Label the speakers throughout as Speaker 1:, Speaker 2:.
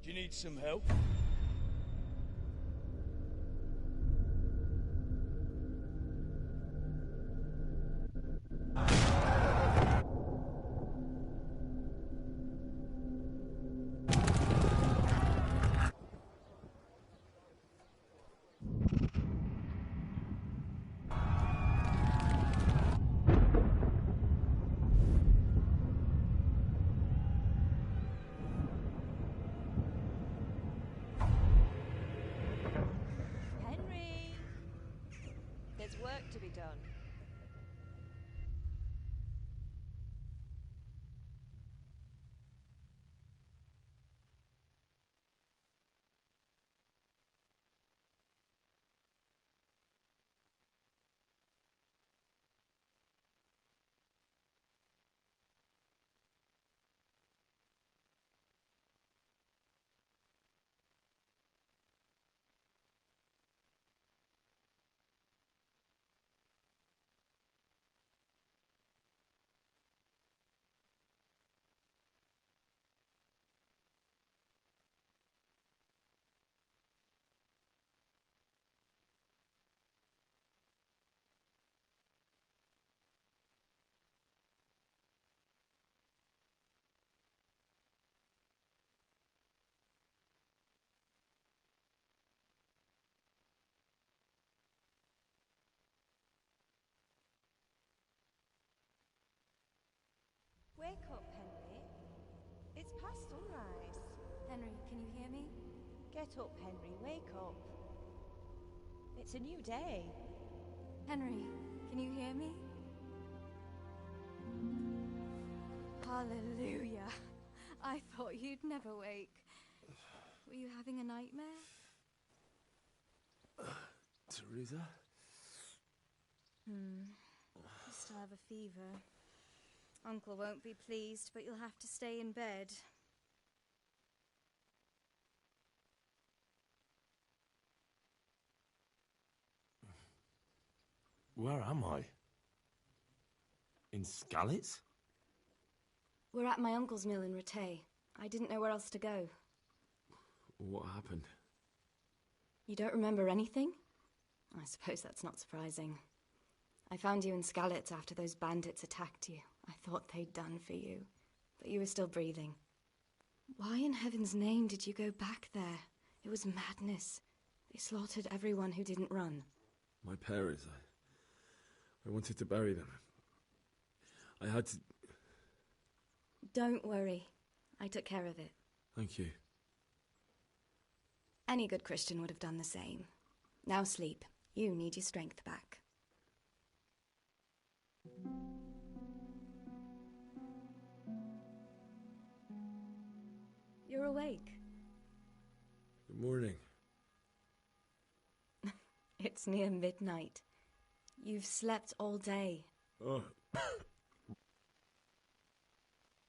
Speaker 1: Do you need some help?
Speaker 2: There's work to be done. Wake up, Henry. It's past sunrise.
Speaker 3: Henry, can you hear me?
Speaker 2: Get up, Henry. Wake up. It's a new day.
Speaker 3: Henry, can you hear me? Hallelujah. I thought you'd never wake. Were you having a nightmare?
Speaker 4: Teresa?
Speaker 3: You still have a fever. Uncle won't be pleased, but you'll have to stay in bed.
Speaker 4: Where am I? In Skalitz?
Speaker 3: We're at my uncle's mill in Rattay. I didn't know where else to go.
Speaker 4: What happened?
Speaker 3: You don't remember anything? I suppose that's not surprising. I found you in Skalitz after those bandits attacked you. I thought they'd done for you, but you were still breathing. Why in heaven's name did you go back there? It was madness. They slaughtered everyone who didn't run.
Speaker 4: My parents, I wanted to bury them. I had to...
Speaker 3: Don't worry. I took care of it.
Speaker 4: Thank you.
Speaker 3: Any good Christian would have done the same. Now sleep. You need your strength back. You're awake.
Speaker 4: Good morning.
Speaker 3: It's near midnight. You've slept all day.
Speaker 4: Oh.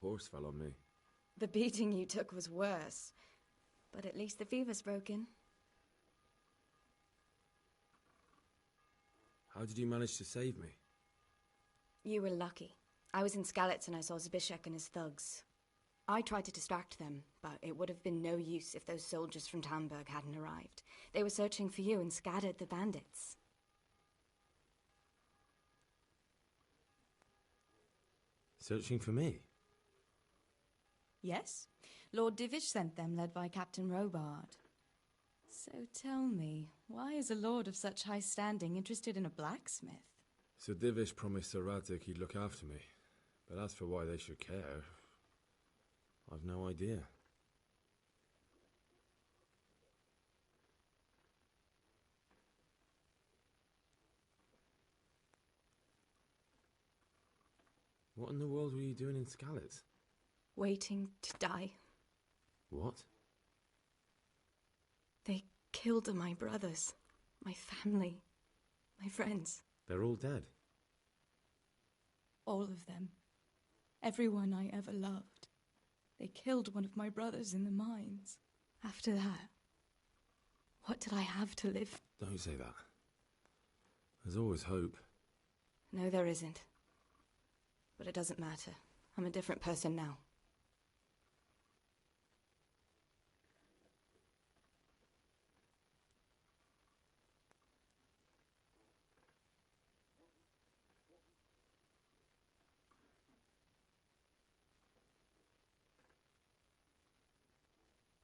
Speaker 4: Horse fell on me.
Speaker 3: The beating you took was worse. But at least the fever's broken.
Speaker 4: How did you manage to save me?
Speaker 3: You were lucky. I was in Skalitz and I saw Zbyszek and his thugs. I tried to distract them, but it would have been no use if those soldiers from Tamberg hadn't arrived. They were searching for you and scattered the bandits.
Speaker 4: Searching for me?
Speaker 3: Yes. Lord Divish sent them, led by Captain Robard. So tell me, why is a lord of such high standing interested in a blacksmith?
Speaker 4: Sir Divish promised Sir Radzig he'd look after me. But as for why they should care, I've no idea. What in the world were you doing in Skalitz?
Speaker 3: Waiting to die.
Speaker 4: What?
Speaker 3: They killed my brothers, my family, my friends.
Speaker 4: They're all dead.
Speaker 3: All of them. Everyone I ever loved. They killed one of my brothers in the mines. After that, What did I have to live?
Speaker 4: Don't say that. There's always hope.
Speaker 3: No, there isn't. But it doesn't matter. I'm a different person now.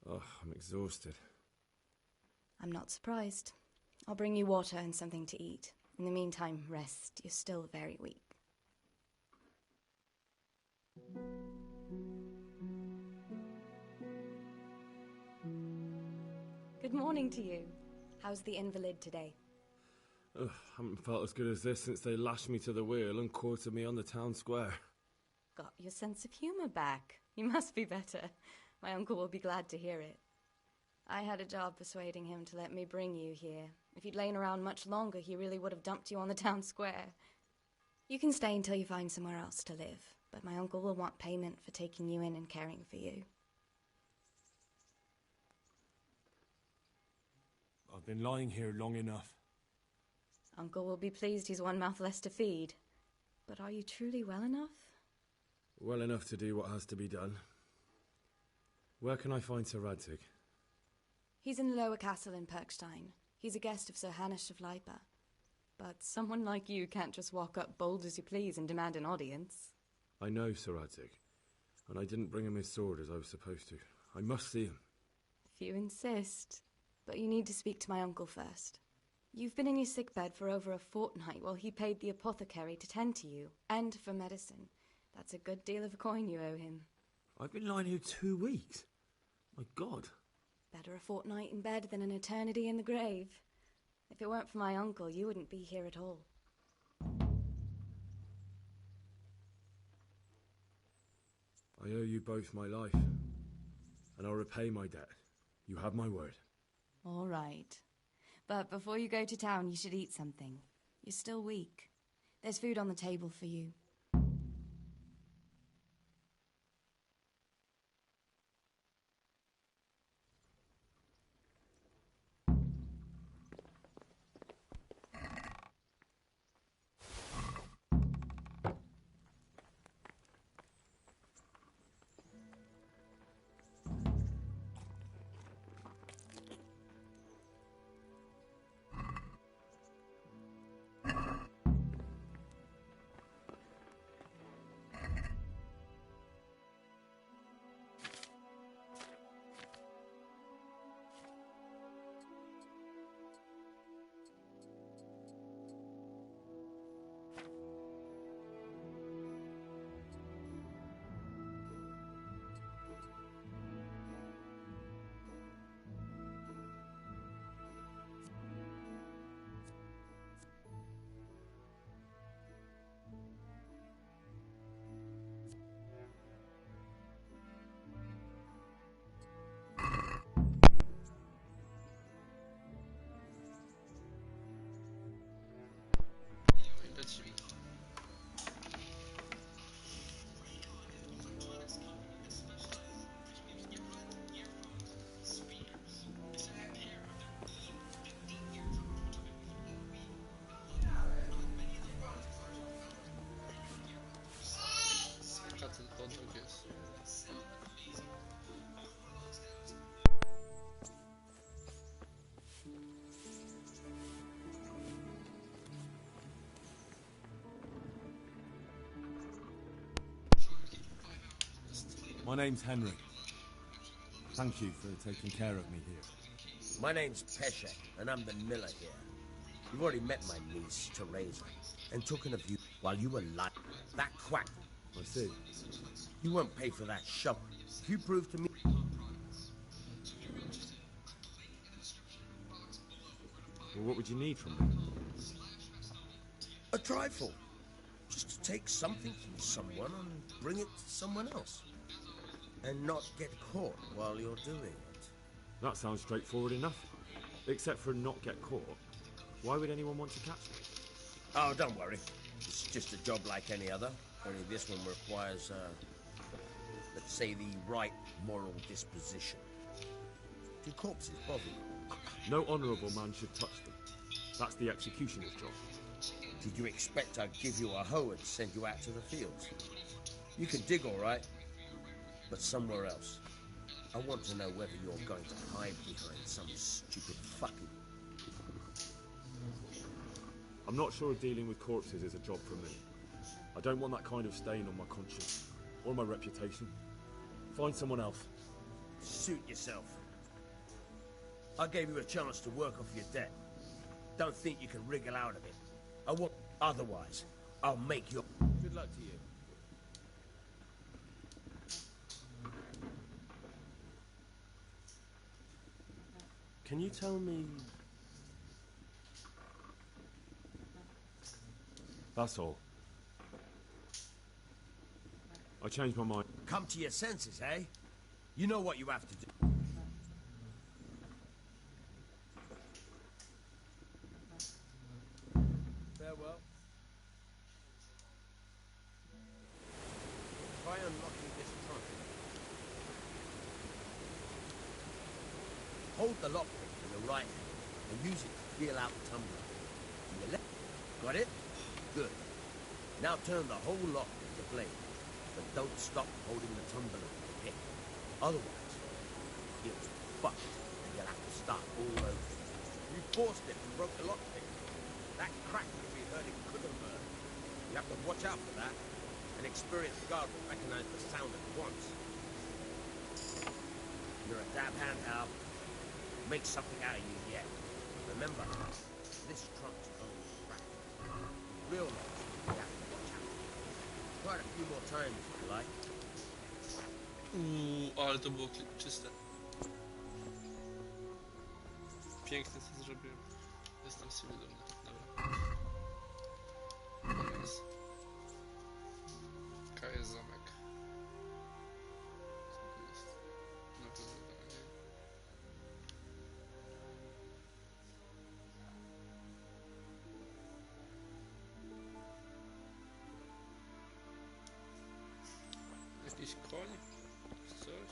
Speaker 4: Oh, I'm exhausted.
Speaker 3: I'm not surprised. I'll bring you water and something to eat. In the meantime, rest. You're still very weak. Good morning to you. How's the invalid today?
Speaker 4: Ugh, haven't felt as good as this since they lashed me to the wheel and quartered me on the town square.
Speaker 3: Got your sense of humour back. You must be better. My uncle will be glad to hear it. I had a job persuading him to let me bring you here. If you'd lain around much longer, he really would have dumped you on the town square. You can stay until you find somewhere else to live, but my uncle will want payment for taking you in and caring for you.
Speaker 1: I've been lying here long enough.
Speaker 3: Uncle will be pleased he's one mouth less to feed. But are you truly well enough?
Speaker 4: Well enough to do what has to be done. Where can I find Sir Radzig?
Speaker 3: He's in the lower castle in Perkstein. He's a guest of Sir Hanush of Leipa. But someone like you can't just walk up bold as you please and demand an audience.
Speaker 4: I know Sir Radzig, and I didn't bring him his sword as I was supposed to. I must see him.
Speaker 3: If you insist. But you need to speak to my uncle first. You've been in your sickbed for over a fortnight while he paid the apothecary to tend to you, and for medicine. That's a good deal of coin you owe him.
Speaker 4: I've been lying here 2 weeks. My God.
Speaker 3: Better a fortnight in bed than an eternity in the grave. If it weren't for my uncle, you wouldn't be here at all.
Speaker 4: I owe you both my life, and I'll repay my debt. You have my word.
Speaker 3: All right. But before you go to town, you should eat something. You're still weak. There's food on the table for you.
Speaker 1: My name's Henry. Thank you for taking care of me here.
Speaker 5: My name's Peshek, and I'm the miller here. You've already met my niece, Teresa, and talking of you while you were lying. That quack.
Speaker 4: I see.
Speaker 5: You won't pay for that shovel. If you prove to me...
Speaker 4: Well, what would you need from me?
Speaker 5: A trifle. Just to take something from someone and bring it to someone else. And not get caught while you're doing it.
Speaker 4: That sounds straightforward enough. Except for not get caught. Why would anyone want to catch me?
Speaker 5: Oh, don't worry. It's just a job like any other. Only this one requires, let's say, the right moral disposition. Do corpses bother you?
Speaker 4: No honourable man should touch them. That's the executioner's job.
Speaker 5: Did you expect I'd give you a hoe and send you out to the fields? You can dig all right, but somewhere else. I want to know whether you're going to hide behind some stupid fucking...
Speaker 4: I'm not sure dealing with corpses is a job for me. I don't want that kind of stain on my conscience, or my reputation. Find someone else.
Speaker 5: Suit yourself. I gave you a chance to work off your debt. Don't think you can wriggle out of it. I want... Otherwise, I'll make you...
Speaker 1: Good luck to you.
Speaker 5: Can you tell me...
Speaker 4: That's all. I changed my mind.
Speaker 5: Come to your senses, eh? You know what you have to do. Farewell. Try unlocking this trunk. Hold the lockpick in your right hand and use it to feel out the tumbler. In your left. Got it? Good. Now turn the whole lock into blade, but don't stop holding the tumbler in the pick. Otherwise, it's fucked and you'll have to start all over. You forced it and broke the lockpick. That crack could be heard in Kuddenberg. You have to watch out for that. An experienced guard will recognize the sound at once. You're a dab hand, Hal. Make something out of you yet. Remember, this trunk's only crack. Real life, you have to watch out. Try it a few more times if you like.
Speaker 6: Ale to było czyste. Pięknie to zrobiłem. Jestem z siebie dumny. Dobra. Teraz. K jest zamek. Co to jest? Nowe zadanie. Jakiś koń? Coś?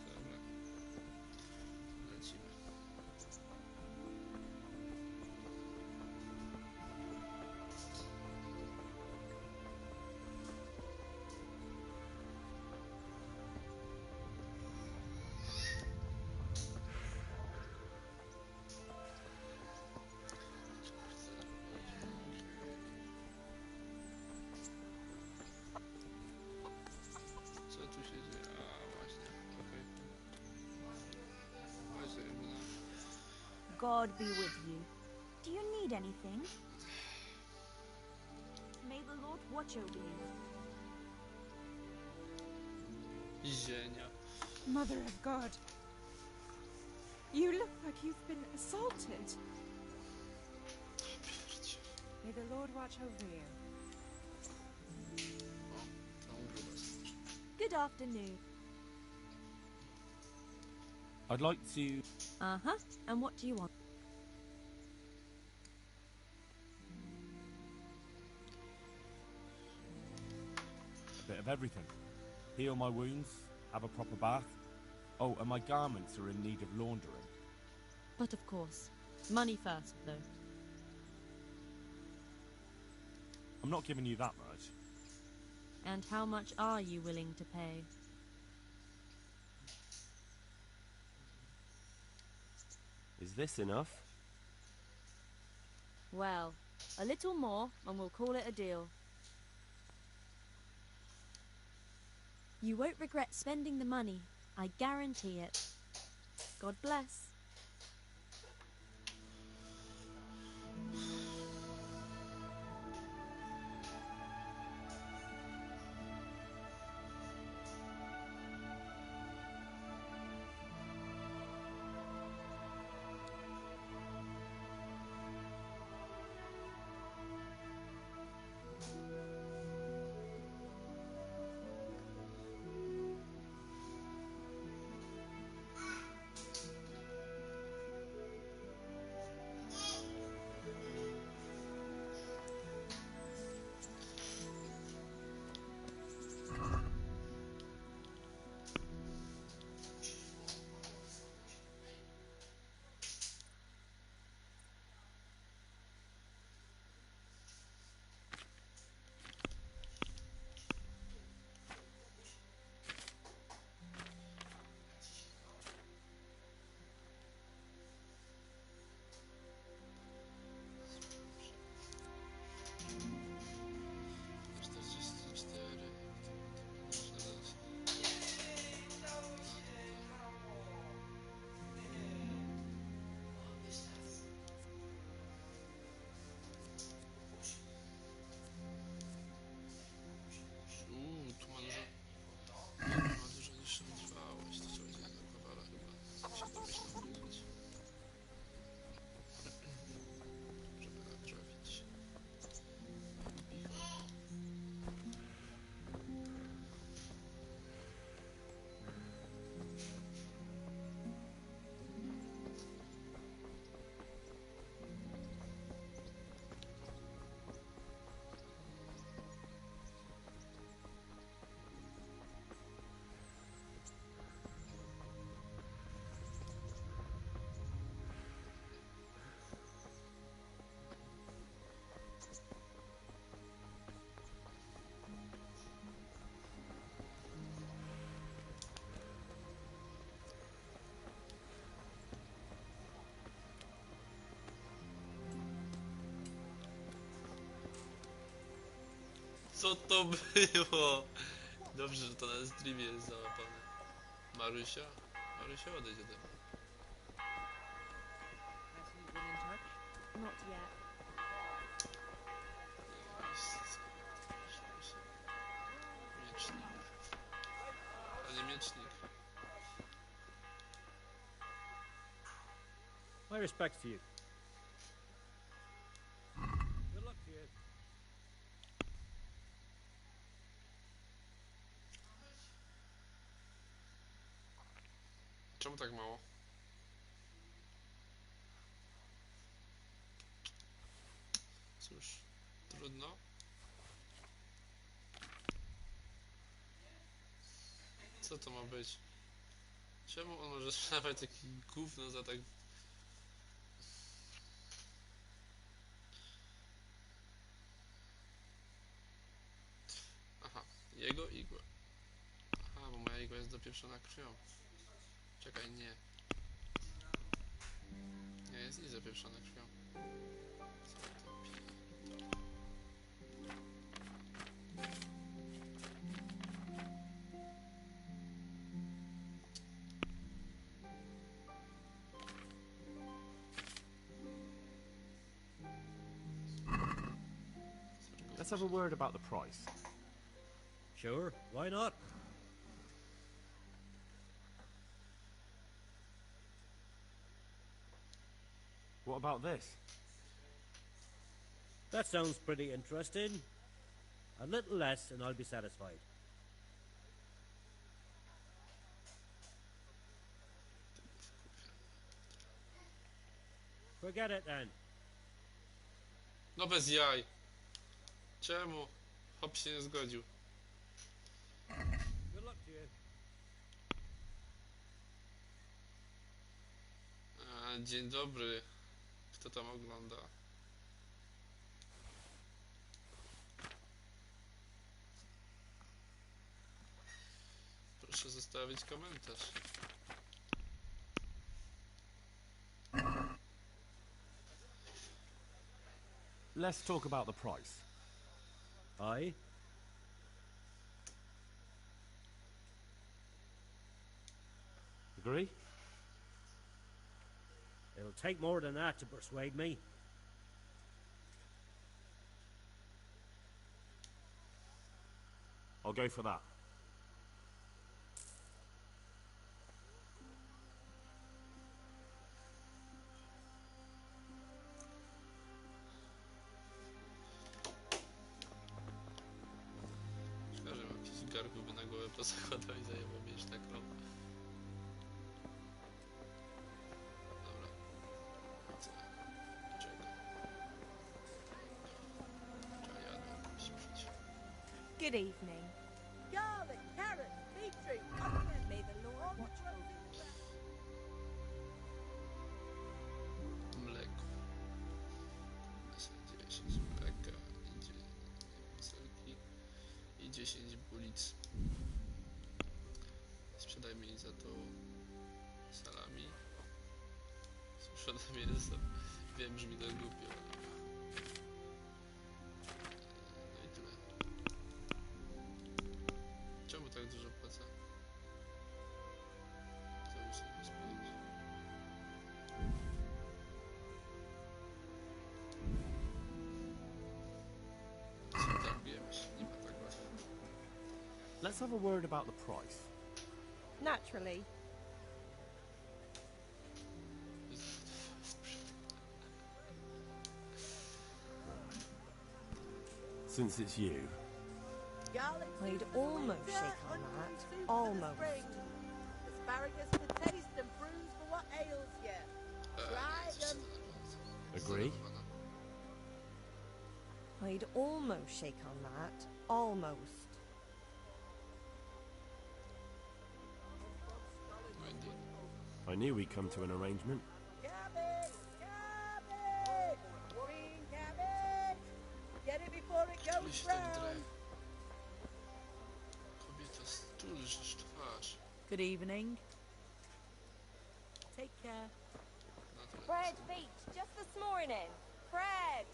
Speaker 6: Dobra. Lecimy. Co tu się dzieje? A właśnie, okej. Właśnie,
Speaker 2: God be with you. Do you need anything? May the Lord watch over you.
Speaker 6: zienia.
Speaker 7: Mother of God. You look like you've been assaulted. May the Lord watch over you.
Speaker 6: O, tą grubę sobie.
Speaker 2: Good afternoon.
Speaker 1: I'd like to...
Speaker 2: Uh-huh. And what do you want?
Speaker 1: bit of everything. Heal my wounds, have a proper bath. Oh, and my garments are in need of laundering.
Speaker 8: But of course. Money first, though.
Speaker 1: I'm not giving you that much.
Speaker 8: And how much are you willing to pay?
Speaker 9: Is this enough?
Speaker 8: Well, a little more, and we'll call it a deal. You won't regret spending the money. I guarantee it. God bless.
Speaker 6: Co to było? Dobrze, że to na streamie jest załapane. Marysia? Marysia, odejdź ode mnie.
Speaker 7: Has he been in touch?
Speaker 8: Not yet.
Speaker 6: Miecznik. Panie miecznik.
Speaker 10: My respects to you. Good luck to you.
Speaker 6: Czemu tak mało? Cóż, trudno. Co to ma być? Czemu on może sprzedawać taki gówno za tak... Aha, jego igła. Aha, bo moja igła jest dopieprzona krwią. Czekaj, nie. Nie, jest i zapieprzona krwią. Co to pije?
Speaker 1: Let's have a word about the price.
Speaker 10: Sure, why not?
Speaker 1: What about this?
Speaker 10: That sounds pretty interesting. A little less and I'll be satisfied. Forget it then.
Speaker 6: No bez jaj. Czemu? Hop się nie zgodził.
Speaker 10: Good luck to you.
Speaker 6: Dzień dobry. Kto tam ogląda? Proszę zostawić komentarz.
Speaker 1: Let's talk about the price.
Speaker 10: Aye.
Speaker 1: Agree?
Speaker 10: It'll take more than that to persuade me.
Speaker 1: I'll go for that.
Speaker 6: Szkoda, że mam jakiś garku by na głowę pozakładał i zajęło mnie tak robię. Dobra. Co? Czego? Trzeba jadę się przyjść.
Speaker 2: Good evening.
Speaker 11: Garlic, carrots, beetroot, onion. May the Lord watch over you.
Speaker 6: Mleko. Nasadzie 10 mleka, idzie celki i 10 bulic. Sprzedaj mi za to salami. Suszone mięso. Wiem, brzmi to głupio, ale... No i tyle. Czemu tak dużo płacę? To już sobie spojrzeć. Targujemy się, nie ma tak łatwo.
Speaker 1: Let's have a word about the price.
Speaker 2: Naturally.
Speaker 1: Since it's you,
Speaker 11: Garlic,
Speaker 2: I'd almost shake on that.
Speaker 11: soup
Speaker 2: Almost.
Speaker 11: for the spring. Asparagus for taste and prunes for what ails you. Try them.
Speaker 1: agree?
Speaker 2: I'd almost shake on that. Almost.
Speaker 1: I knew we'd come to an arrangement.
Speaker 11: Cabbage! Cabbage! Green cabbage! Get it before it
Speaker 6: Czemu
Speaker 11: goes
Speaker 6: się tak
Speaker 11: brown.
Speaker 6: drę? Kobieta, stulżysz twarz.
Speaker 12: Good evening. Take care.
Speaker 6: Na tyle.
Speaker 2: Fred Beach, just this morning. Fred!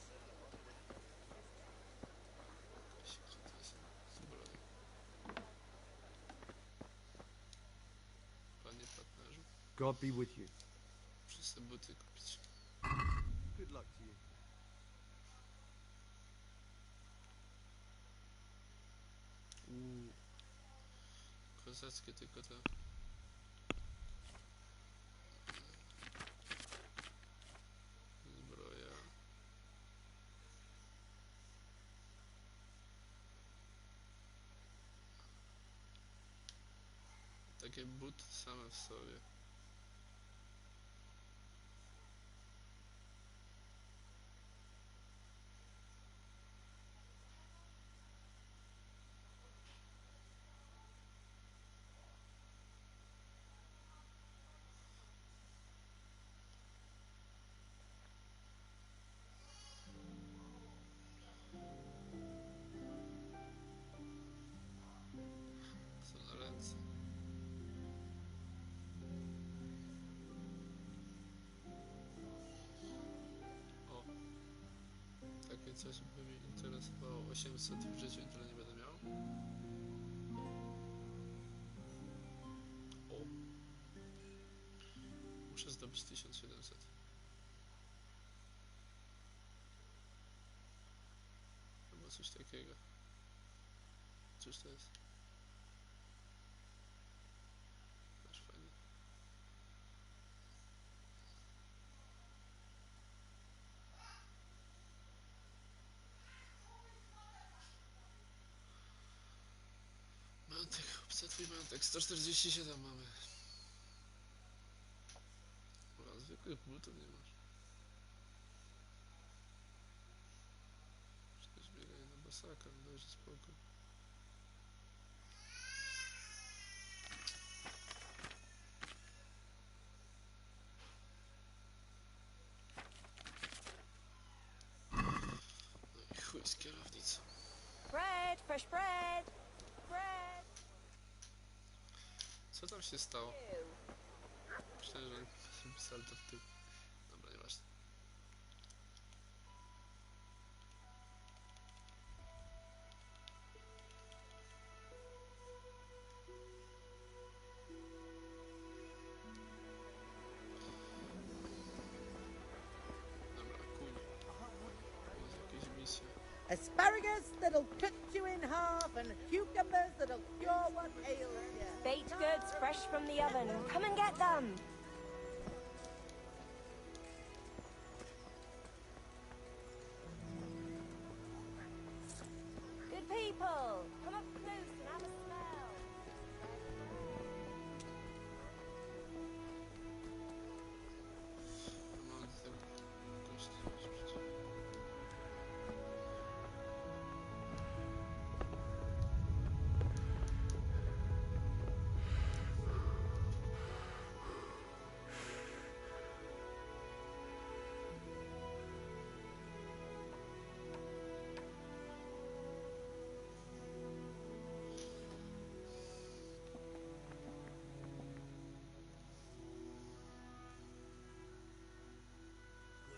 Speaker 12: God be with you.
Speaker 6: Muszę sobie buty kupić.
Speaker 12: Good luck to you.
Speaker 6: Kozackie tylko to. Zbroja. Takie buty same w sobie. Co na ręce. O, takie coś by mnie interesowało. 800 w życiu, i tyle nie będę miał. O, muszę zdobyć 1700. Albo coś takiego. Cóż to jest? Aż fajnie. Majątek, obca twój majątek. 147 mamy. A zwykłych butów nie masz. Przecież biegają na bosaka, dajże spokój. No i chuj z kierownicą.
Speaker 2: Bread, fresh bread. Bread.
Speaker 6: Co tam się stało? Myślałem, że salto w tył. Dobra, nieważne. Dobra, kuń. Jest jakieś misje.
Speaker 11: Asparagus that'll cut you in half and cucumbers that'll cure what ails you.
Speaker 2: Baked goods fresh from the oven. Come and get them. Good people, come up close and have a smell.
Speaker 6: Mam do tego kości.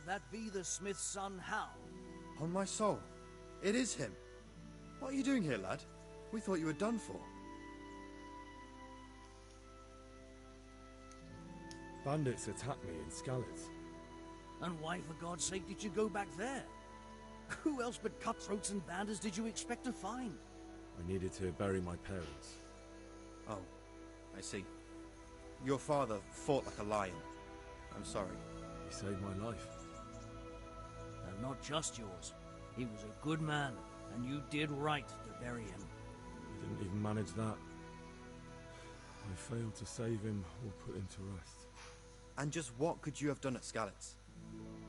Speaker 13: Could that be the smith's son, Hal?
Speaker 12: On my soul, it is him. What are you doing here, lad? We thought you were done for.
Speaker 4: Bandits attacked me in Skalitz.
Speaker 13: And why, for God's sake, did you go back there? Who else but cutthroats and bandits did you expect to find?
Speaker 4: I needed to bury my parents.
Speaker 12: Oh, I see. Your father fought like a lion. I'm sorry.
Speaker 4: He saved my life.
Speaker 13: And not just yours. He was a good man, and you did right to bury him.
Speaker 4: I didn't even manage that. I failed to save him or put him to rest.
Speaker 12: And just what could you have done at Skalitz?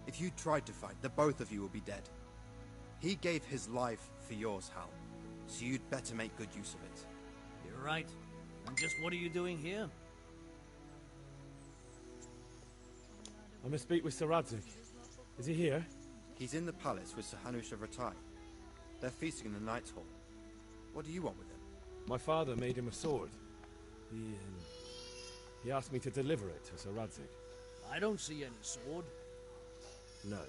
Speaker 12: If you tried to fight, the both of you will be dead. He gave his life for yours, Hal. So you'd better make good use of it.
Speaker 13: You're right. And just what are you doing here?
Speaker 4: I must speak with Sir Radzig. Is he here?
Speaker 12: He's in the palace with Sir Hanush of Ratai. They're feasting in the Knight's Hall. What do you want with him?
Speaker 4: My father made him a sword. He asked me to deliver it to Sir Radzig.
Speaker 13: I don't see any sword.
Speaker 4: No.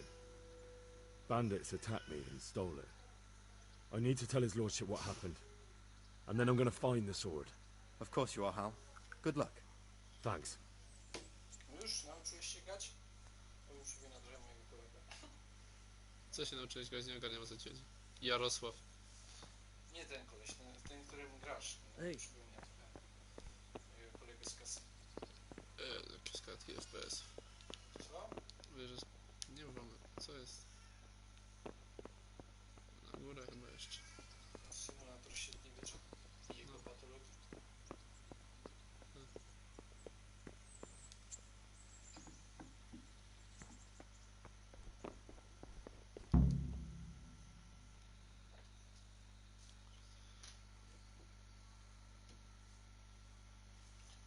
Speaker 4: Bandits attacked me and stole it. I need to tell his lordship what happened. And then I'm going to find the sword.
Speaker 12: Of course you are, Hal. Good luck.
Speaker 4: Thanks.
Speaker 14: już? Nauczyłeś się grać? To już wynadrze mojego kolegę.
Speaker 6: Co się nauczyłeś grać? Nie ogarniam, o co ci chodzi. Jarosław.
Speaker 14: Nie ten koleś, ten którym grasz. Nauczył mnie trochę. Mojego kolegę z kasy.
Speaker 6: Jakieś kartki FPS.
Speaker 14: Co?
Speaker 6: Wiesz, że... Nie mamy. Co jest? Na górę chyba jeszcze.
Speaker 14: Symulator średniowiecza i jego patologii.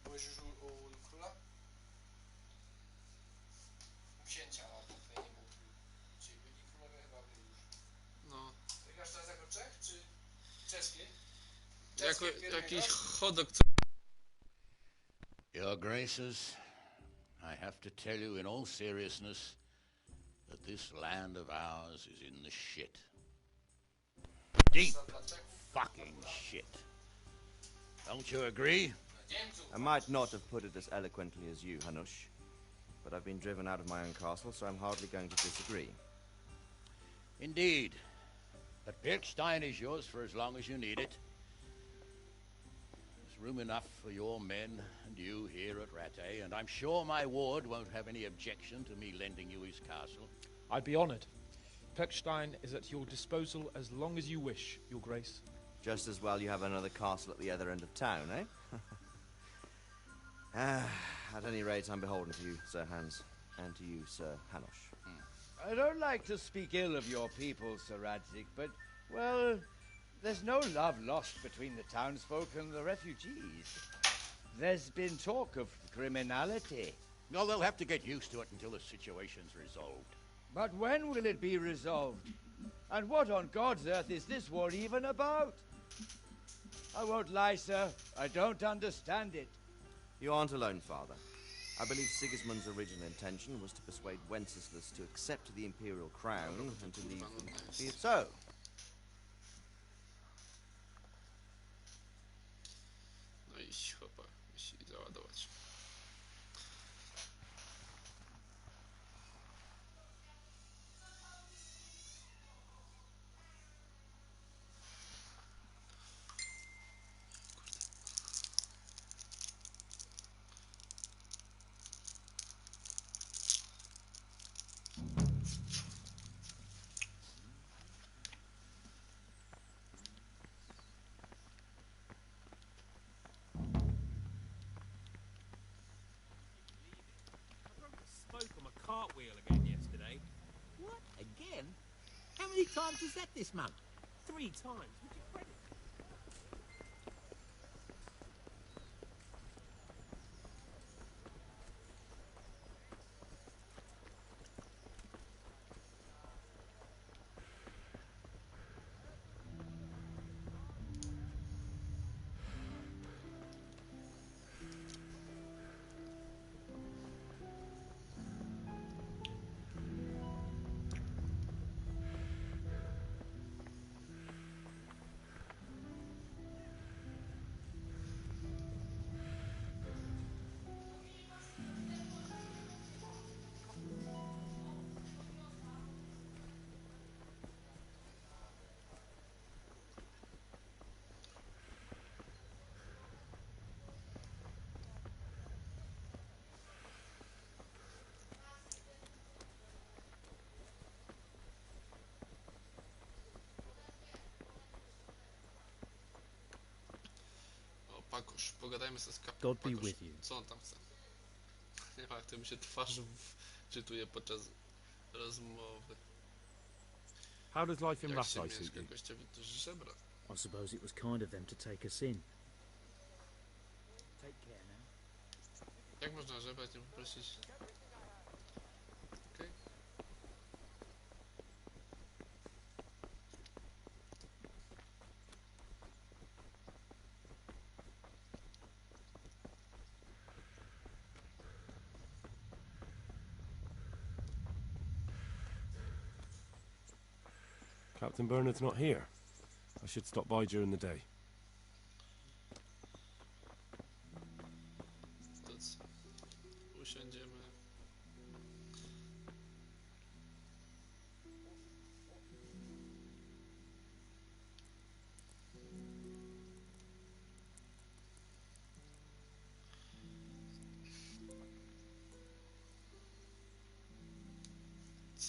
Speaker 14: Byłeś już u króla? U księcia, a tutaj nie był król. Czyli byli królowie, chyba byli już.
Speaker 6: No.
Speaker 14: Ty grasz teraz jako Czech, czy czeskie?
Speaker 6: Jako jakiś chodok.
Speaker 15: Your Graces, I have to tell you in all seriousness that this land of ours is in the shit. Deep fucking shit. Don't you agree?
Speaker 16: I might not have put it as eloquently as you, Hanush, but I've been driven out of my own castle, so I'm hardly going to disagree.
Speaker 15: Indeed. But Birkstein is yours for as long as you need it. There's room enough for your men and you here at Rattay, and I'm sure my ward won't have any objection to me lending you his castle.
Speaker 17: I'd be honored. Pechstein is at your disposal as long as you wish, Your Grace.
Speaker 16: Just as well you have another castle at the other end of town, eh? At any rate, I'm beholden to you, Sir Hans, and to you, Sir Hanush.
Speaker 18: I don't like to speak ill of your people, Sir Radzik, but, well, there's no love lost between the townsfolk and the refugees. There's been talk of criminality.
Speaker 15: No, they'll have to get used to it until the situation's resolved.
Speaker 18: But when will it be resolved? And what on God's earth is this war even about? I won't lie, sir. I don't understand it.
Speaker 16: You aren't alone, Father. I believe Sigismund's original intention was to persuade Wenceslas to accept the imperial crown and to leave them. Be it so.
Speaker 6: No i chłopak musi załadować.
Speaker 13: Spoke on a cartwheel again yesterday.
Speaker 5: What? Again? How many times was that this month?
Speaker 13: 3 times. Would you credit?
Speaker 6: Pakosz, pogadajmy sobie z
Speaker 13: God be
Speaker 6: Pakosz.
Speaker 13: with you.
Speaker 6: Co on tam chce? Nie ma, jak to mi się twarz czytuje podczas rozmowy.
Speaker 1: How does life in
Speaker 6: Jak się
Speaker 1: Rattay suit
Speaker 6: mieszka
Speaker 1: you?
Speaker 6: gościowi to żebra.
Speaker 13: I suppose it was kind of them to take us in. Take care now.
Speaker 6: Jak można żebrać, nie poprosić? Okej.
Speaker 1: Captain Bernard's not here. I should stop by during the day.
Speaker 6: To co? Usiądziemy.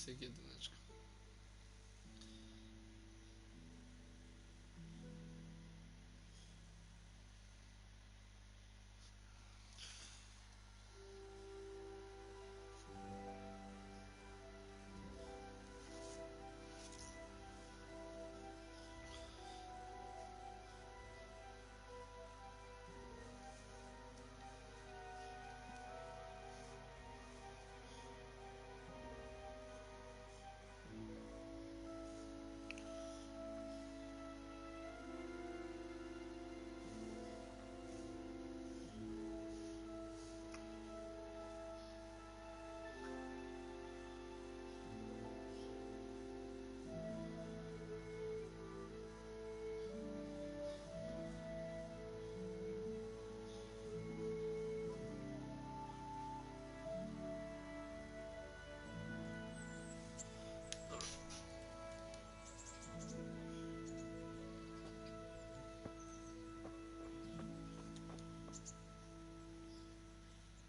Speaker 6: Syk jedyneczka.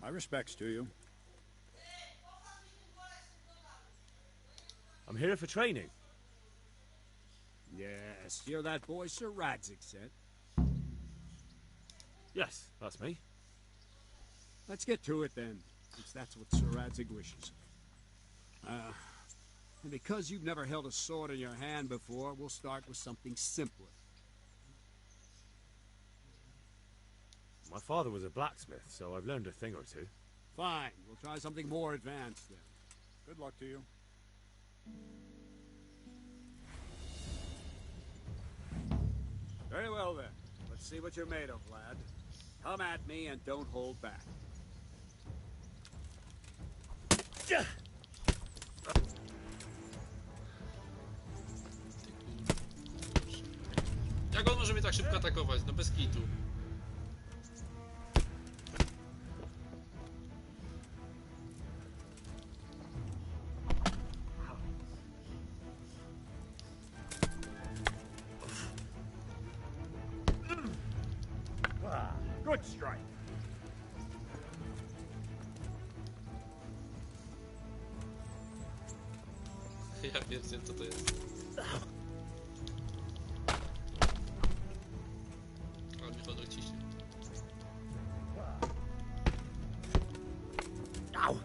Speaker 19: My respects to you.
Speaker 4: I'm here for training.
Speaker 19: Yes, you're that boy Sir Radzig sent.
Speaker 4: Yes, that's me.
Speaker 19: Let's get to it then, since that's what Sir Radzig wishes. And because you've never held a sword in your hand before, we'll start with something simpler.
Speaker 4: My father was a blacksmith, so I've learned a thing or two.
Speaker 19: Fine, we'll try something more advanced then. Good luck to you. Very well then. Let's see what you're made of, lad. Come at me and don't hold back.
Speaker 6: Jak on może mnie tak szybko atakować? No bez kitu.
Speaker 19: Good strike.
Speaker 6: Ja wiem, co to jest. Ale mi chodzi ciśnie.
Speaker 19: Ow!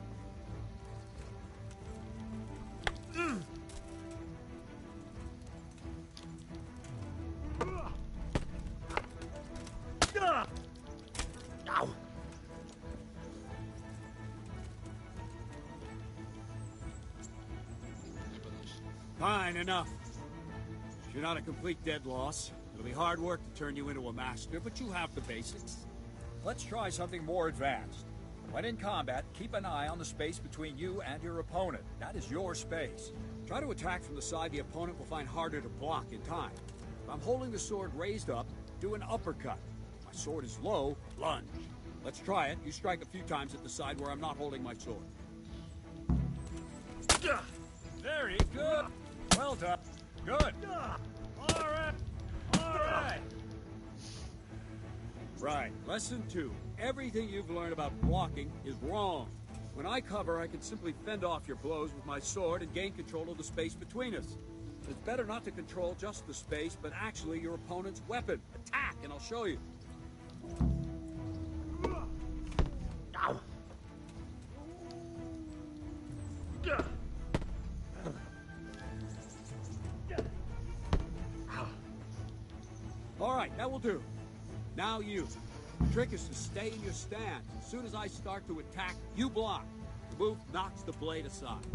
Speaker 19: Fine, enough. You're not a complete dead loss. It'll be hard work to turn you into a master, but you have the basics.
Speaker 20: Let's try something more advanced. When in combat, keep an eye on the space between you and your opponent. That is your space.
Speaker 19: Try to attack from the side the opponent will find harder to block in time. If I'm holding the sword raised up, do an uppercut. If my sword is low, lunge. Let's try it. You strike a few times at the side where I'm not holding my sword.
Speaker 20: Very good. Well done. Good. All right. All right.
Speaker 19: Right. Lesson 2. Everything you've learned about blocking is wrong. When I cover, I can simply fend off your blows with my sword and gain control of the space between us. It's better not to control just the space, but actually your opponent's weapon. Attack, and I'll show you. Ow! All right, that will do. Now you. The trick is to stay in your stance. As soon as I start to attack, you block. The move knocks the blade aside.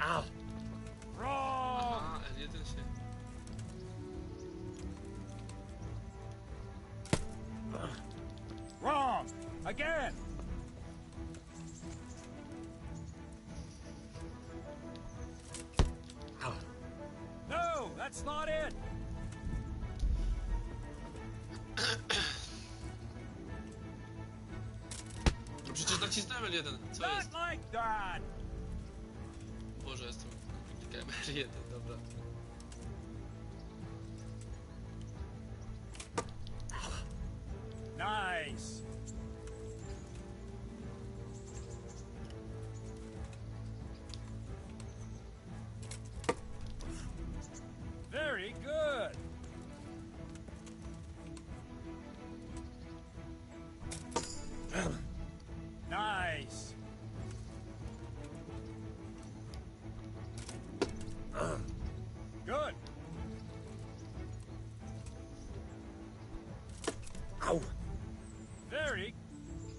Speaker 19: Ow! Wrong!
Speaker 6: Aha, L1 się...
Speaker 20: Wrong! Again! No, that's not it!
Speaker 6: No przecież nacisnąłem L1, co jest?
Speaker 20: Not like that!
Speaker 6: Boże, jestem... Klikałem L1, dobra.
Speaker 20: Nice!
Speaker 19: Ow! Very.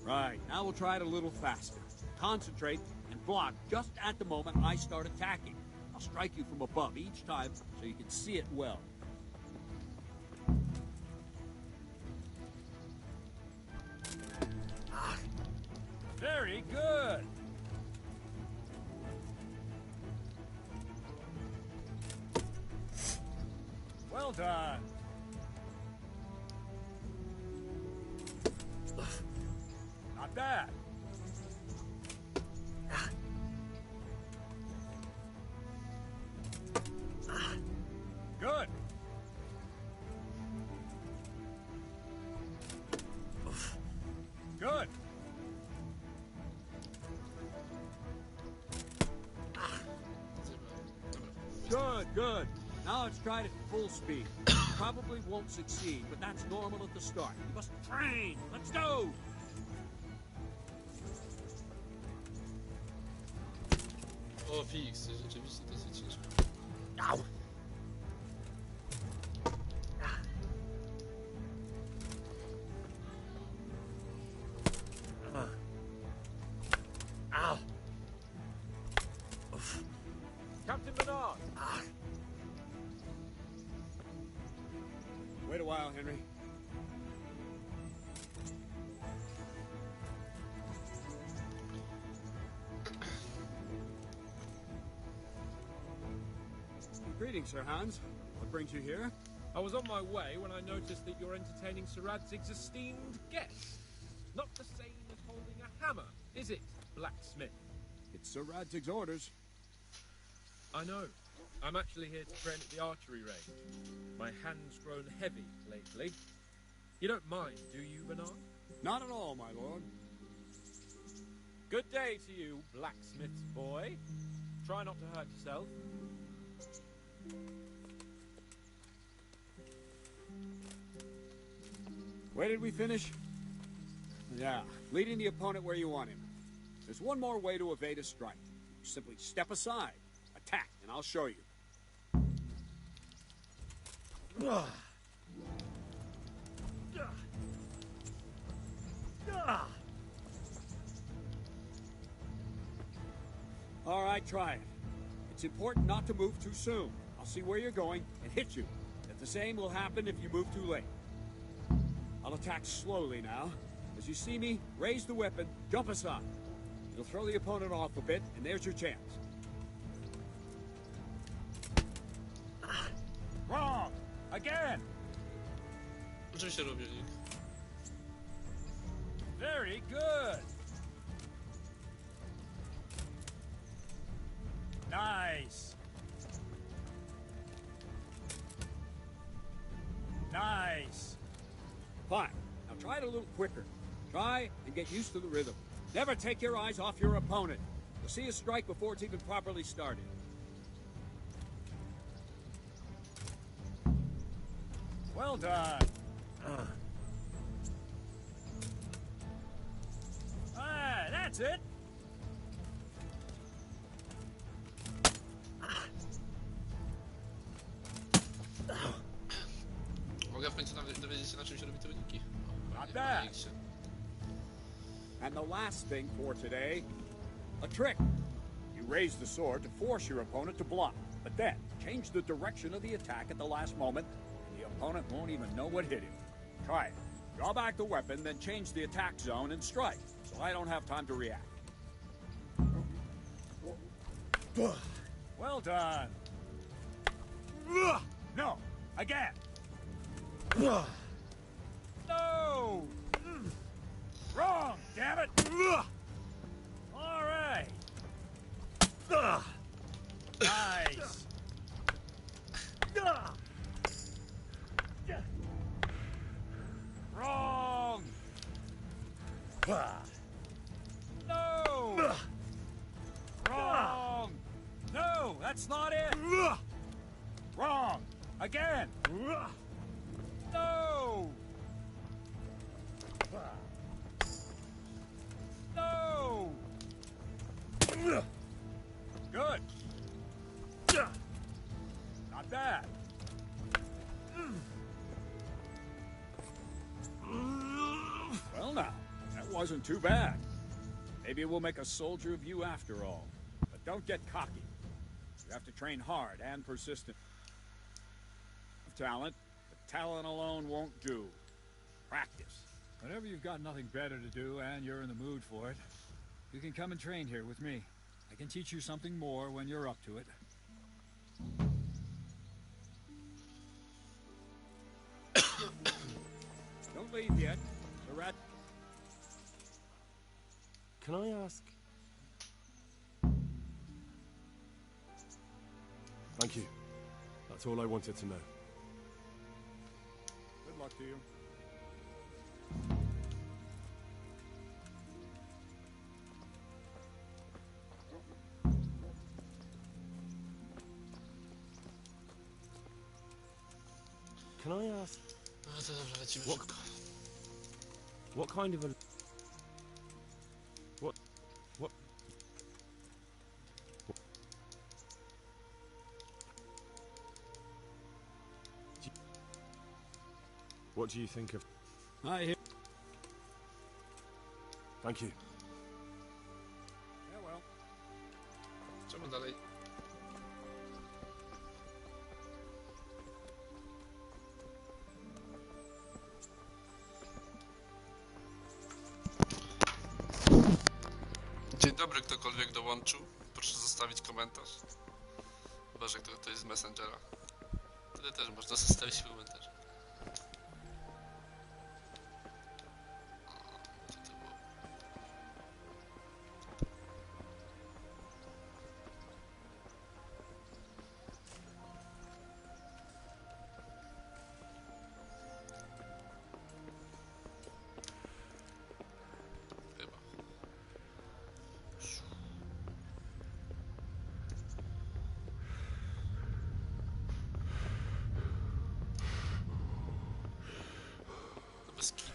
Speaker 19: Right, now we'll try it a little faster. Concentrate and block just at the moment I start attacking. I'll strike you from above each time so you can see it well. Very good. Well done. Not bad. Good. Good. Good, good. Now let's try it at full speed. Probably won't succeed, but that's normal at the start. You must train. Let's go!
Speaker 6: O, fix, rzeczywiście dosyć ciężko.
Speaker 19: Au! Ow! Captain Bernard! Wait a while, Henry. Greetings, Sir Hans. What brings you here?
Speaker 17: I was on my way when I noticed that you're entertaining Sir Radzig's esteemed guest. Not the same as holding a hammer, is it, blacksmith?
Speaker 19: It's Sir Radzig's orders.
Speaker 17: I know. I'm actually here to train at the archery range. My hand's grown heavy lately. You don't mind, do you, Bernard?
Speaker 19: Not at all, my lord.
Speaker 17: Good day to you, blacksmith's boy. Try not to hurt yourself.
Speaker 19: Where did we finish? Yeah, leading the opponent where you want him. There's one more way to evade a strike. Simply step aside, attack, and I'll show you. All right, try it. It's important not to move too soon. I'll see where you're going and hit you. If the same will happen if you move too late. I'll attack slowly now. As you see me, raise the weapon, jump aside. It'll throw the opponent off a bit, and there's your chance. Wrong! Again!
Speaker 6: Oczywiście robię ich.
Speaker 19: Very good! Nice! Nice! Fine. Now try it a little quicker. Try and get used to the rhythm. Never take your eyes off your opponent. You'll see a strike before it's even properly started. Well done. Ah, that's it.
Speaker 6: Mogę w końcu dowiedzieć się, na czym się robi te wyniki.
Speaker 19: Not bad. And the last thing for today, a trick. You raise the sword to force your opponent to block, but then change the direction of the attack at the last moment, and the opponent won't even know what hit him. Try it. Draw back the weapon, then change the attack zone and strike, so I don't have time to react. Well done. No, again. No! Wrong, damn it! All right. Nice. Wrong. No. Wrong. No, that's not it. Wrong. Again. No. No. Good. Not bad.
Speaker 20: wasn't too bad. Maybe we'll make a soldier of you after all. But don't get cocky. You have to train hard and persistent. Talent, but talent alone won't do. Practice. Whenever you've got nothing better to do and you're in the mood for it, you can come and train here with me. I can teach you something more when you're up to it. Don't leave yet. The rat.
Speaker 1: Can I ask?
Speaker 4: Thank you. That's all I wanted to know.
Speaker 20: Good luck to you.
Speaker 1: Can I ask?
Speaker 6: No to dobra, lecimy
Speaker 1: What?
Speaker 6: szybko.
Speaker 1: What kind of a... What?
Speaker 4: What do you think of...
Speaker 20: I hear...
Speaker 4: Thank you.
Speaker 20: Yeah, well.
Speaker 6: Idziemy dalej. Dzień dobry, ktokolwiek dołączył. Proszę zostawić komentarz. Chyba, że ktoś z Messengera. Wtedy też można zostawić komentarz. Bez kitu.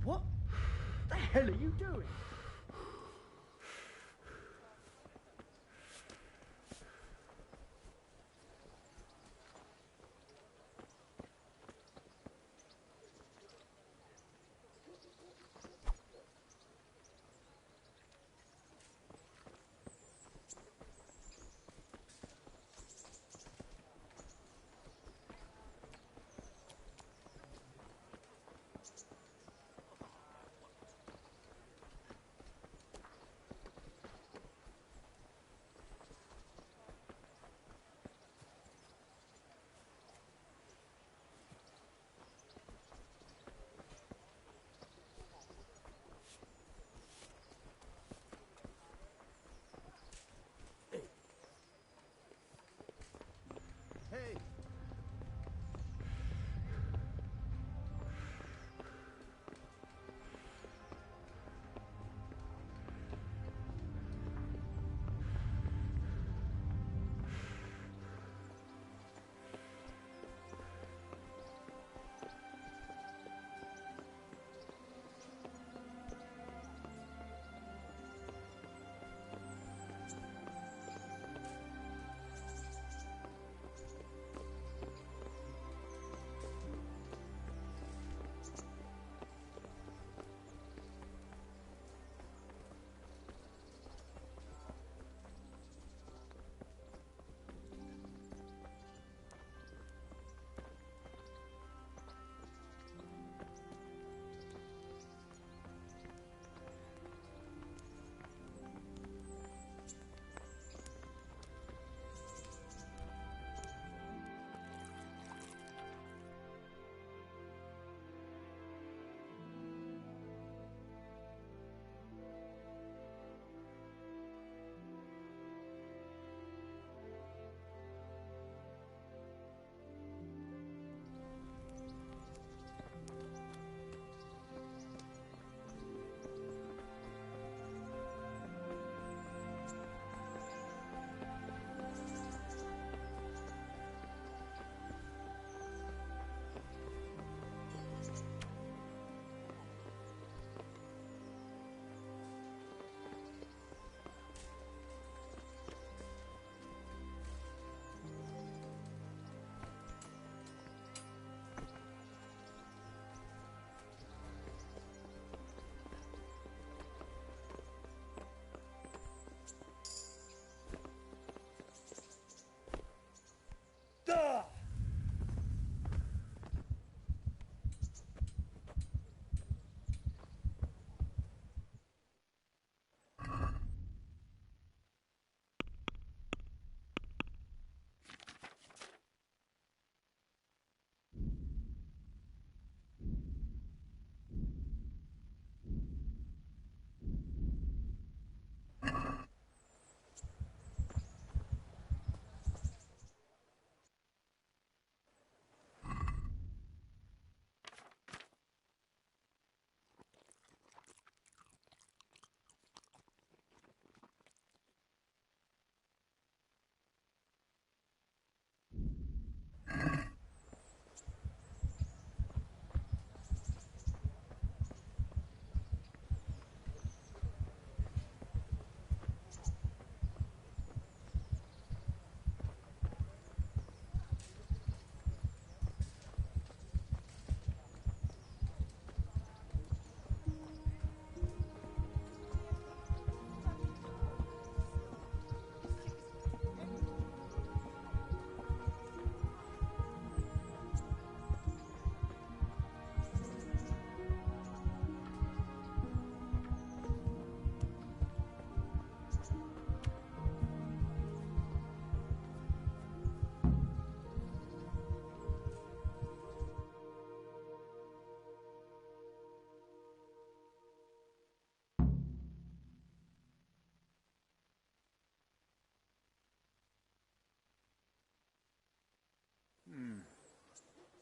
Speaker 13: What the hell are you doing?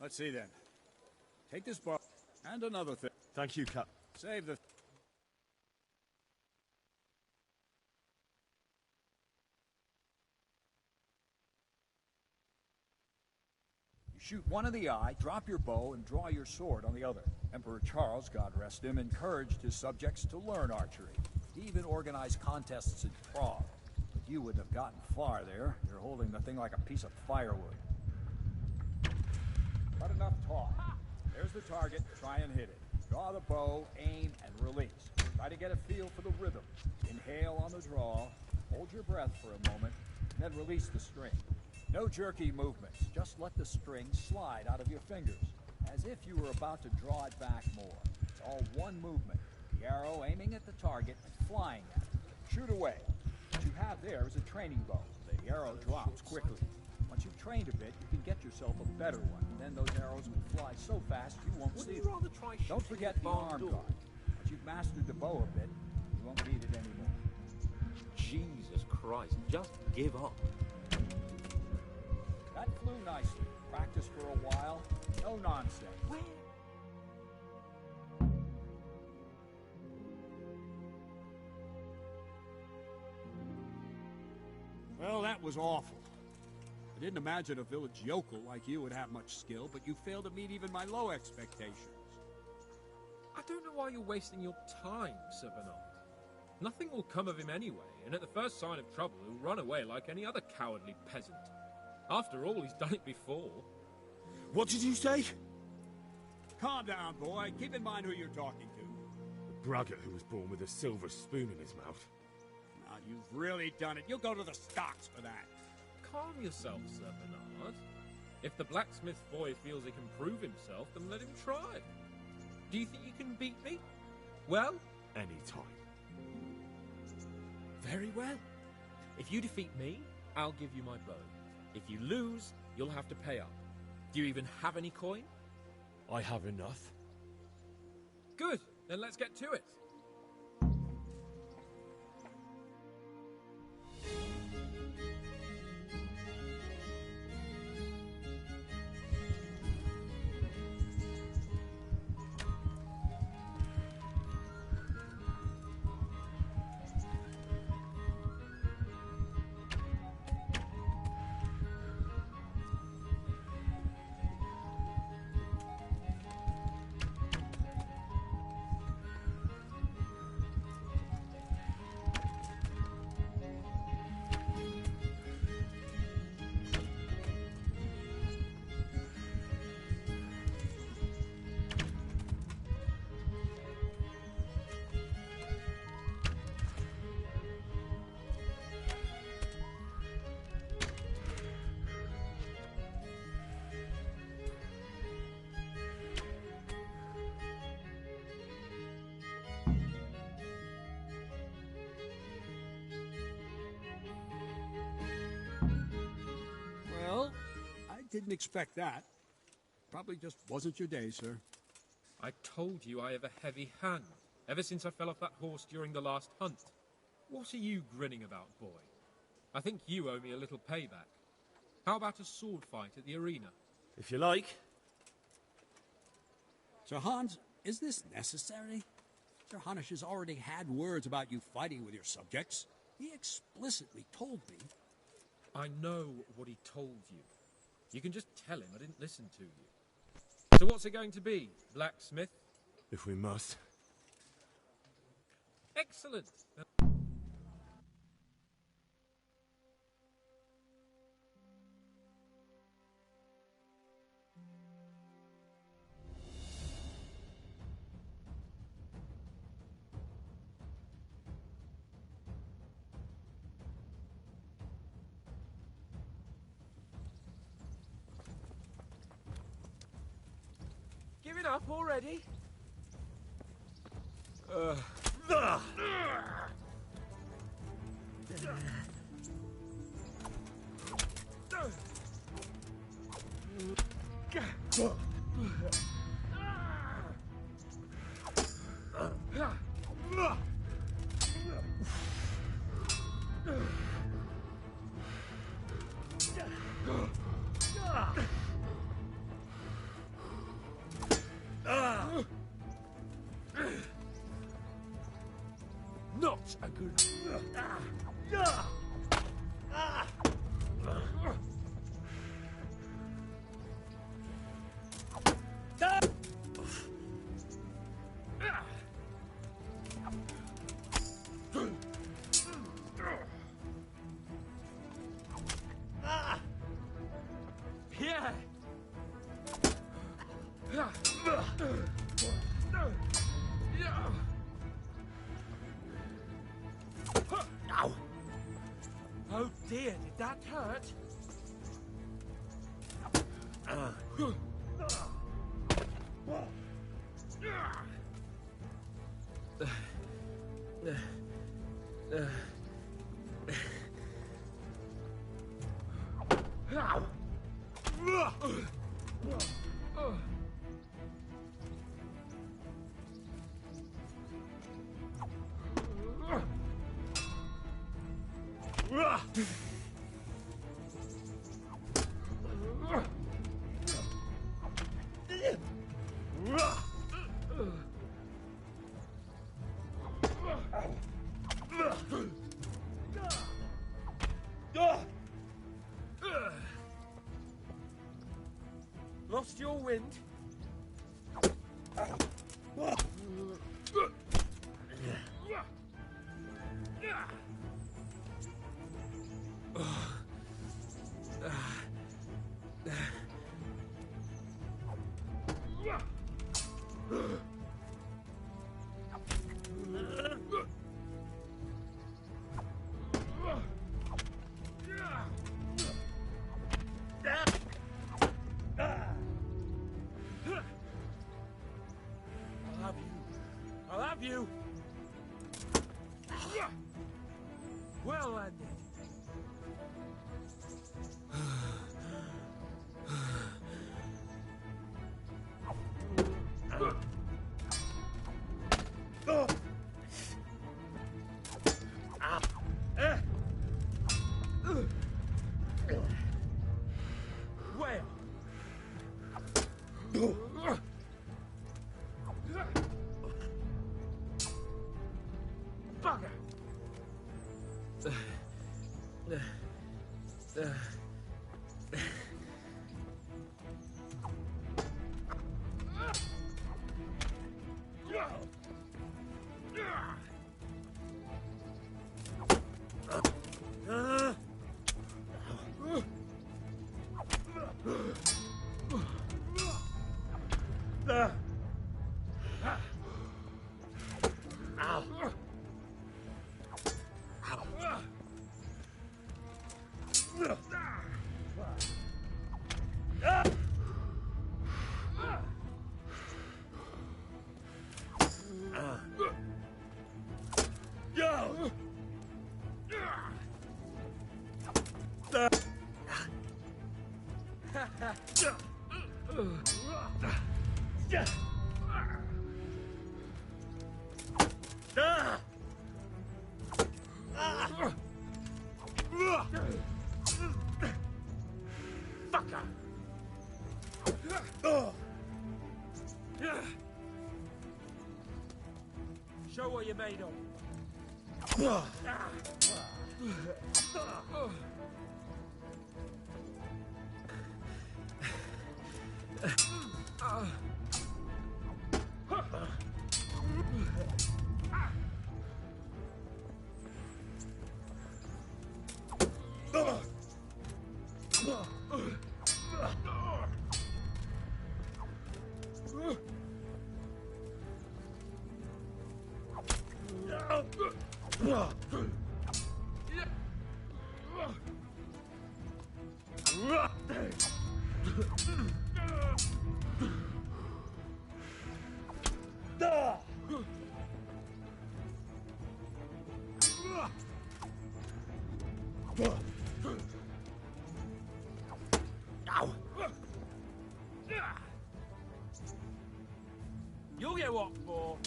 Speaker 19: Let's see then. Take this bow and another thing.
Speaker 4: Thank you, Cap.
Speaker 19: Save the... You shoot one in the eye, drop your bow, and draw your sword on the other. Emperor Charles, God rest him, encouraged his subjects to learn archery. He even organized contests in Prague. But you wouldn't have gotten far there. You're holding the thing like a piece of firewood. But enough talk. There's the target. Try and hit it. Draw the bow, aim, and release. Try to get a feel for the rhythm. Inhale on the draw, hold your breath for a moment, and then release the string. No jerky movements. Just let the string slide out of your fingers, as if you were about to draw it back more. It's all one movement. The arrow aiming at the target and flying at it. Shoot away. What you have there is a training bow. The arrow drops quickly. Once you've trained a bit, you can get yourself a better one. Then those arrows will fly so fast you won't see them. Don't forget the arm guard. Once you've mastered the bow a bit, you won't need it anymore.
Speaker 17: Jesus Christ, just give up.
Speaker 19: That flew nicely. Practice for a while. No nonsense.
Speaker 7: Where?
Speaker 19: Well, that was awful. I didn't imagine a village yokel like you would have much skill, but you failed to meet even my low expectations.
Speaker 17: I don't know why you're wasting your time, Sir Bernard. Nothing will come of him anyway, and at the first sign of trouble, he'll run away like any other cowardly peasant. After all, he's done it before.
Speaker 4: What did you say?
Speaker 19: Calm down, boy. Keep in mind who you're talking to.
Speaker 4: The braggart who was born with a silver spoon in his mouth.
Speaker 19: Now, you've really done it. You'll go to the stocks for that.
Speaker 17: Calm yourself, Sir Bernard. If the blacksmith boy feels he can prove himself, then let him try. Do you think you can beat me? Well?
Speaker 4: Any time.
Speaker 17: Very well. If you defeat me, I'll give you my bow. If you lose, you'll have to pay up. Do you even have any coin?
Speaker 4: I have enough.
Speaker 17: Good. Then let's get to it.
Speaker 19: Didn't expect that. Probably just wasn't your day, sir.
Speaker 17: I told you I have a heavy hand, ever since I fell off that horse during the last hunt. What are you grinning about, boy? I think you owe me a little payback. How about a sword fight at the arena?
Speaker 4: If you like.
Speaker 19: Sir Hans, is this necessary? Sir Hanush has already had words about you fighting with your subjects. He explicitly told me.
Speaker 17: I know what he told you. You can just tell him I didn't listen to you. So what's it going to be, blacksmith?
Speaker 4: If we must.
Speaker 17: Excellent. Give it up already?
Speaker 5: A good...
Speaker 14: Oh dear, did that hurt? Lost your wind? I'll have you. Well landed. Show what you're made of. You'll get what for.